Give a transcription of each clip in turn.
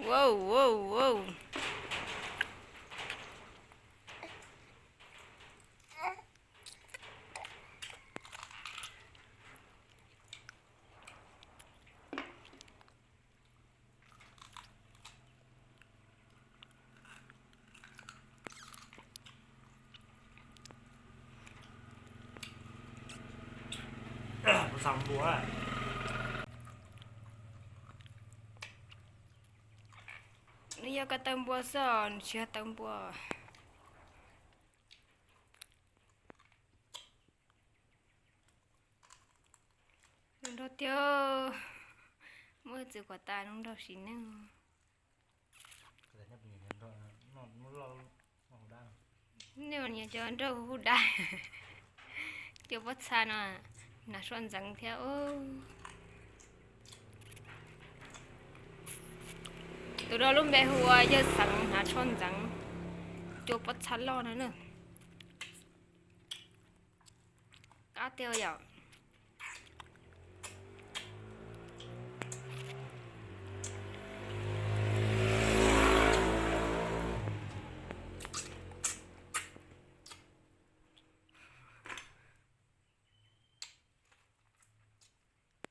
Wow, wow, wow. Xong búa à. Ni ka tambua son, sia tambua. Nung đó tiêu mới từ quả ta nung đó xí nữa. Cái này nhập nhìn rồi nó lâu nó đang Nếu nhà cho anh đâu hút đại. Tiêu bắt xa nó là son răng theo. Từ đó lúc bé hùa giờ sẵn hả son răng. Tiêu bắt xa lo nữa. Cá tiêu dạo.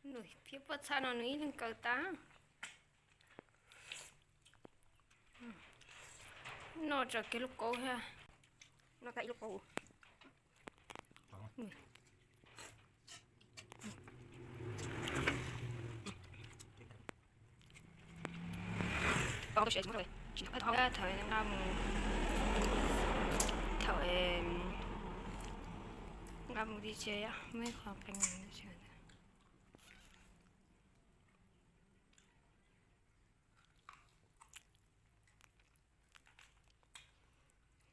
Rồi, phía bắt xa nó nghĩ lên cờ tá. Nó cho cái lúc cổ ha. Nó cái lúc cổ. Tôi sẽ rồi. Chỉ có thời năm thời năm đi chơi á, mấy khoảng cách này chơi.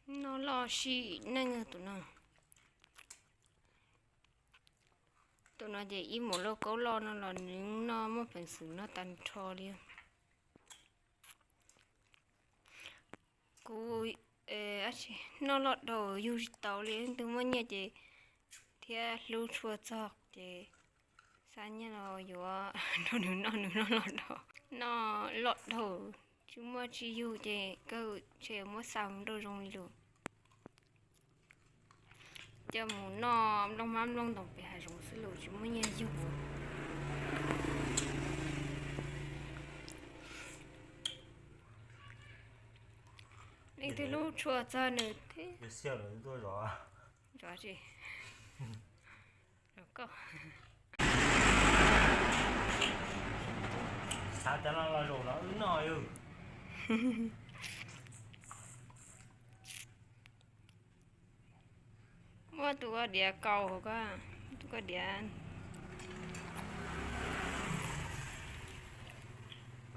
Nó lo xì nên tụi nó để im một lô cấu lo nó là những nó mà phải xử nó tan cho đi cô nó lọt đầu yêu tàu liền từ mấy nhà chị thì lưu chùa chọc chị sáng nhà nóอยู่nó lọt đầu nó lọt đầu chúng mà chỉ yêu chị cứ chị mới xong đồ rong luôn cho muốn nó đông mám đông đồng bị hại rong xử lụ chúng mới nhà yêu nên từ lúc chùa cho nữa thế cái siêu là tôi rõ rõ gì rồi cơ sao cho nó là đồ nó ứng nồi ư. mua tụi có đĩa cầu có tụi có đĩa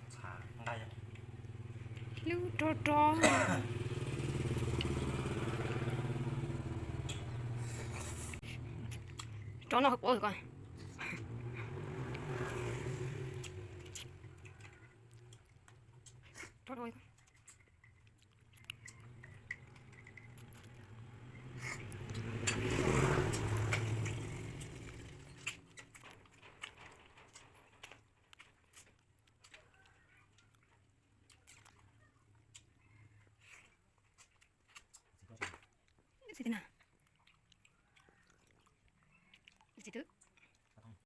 Xả ngay à. lưu trò chó nó hụt ôi coi chó ôi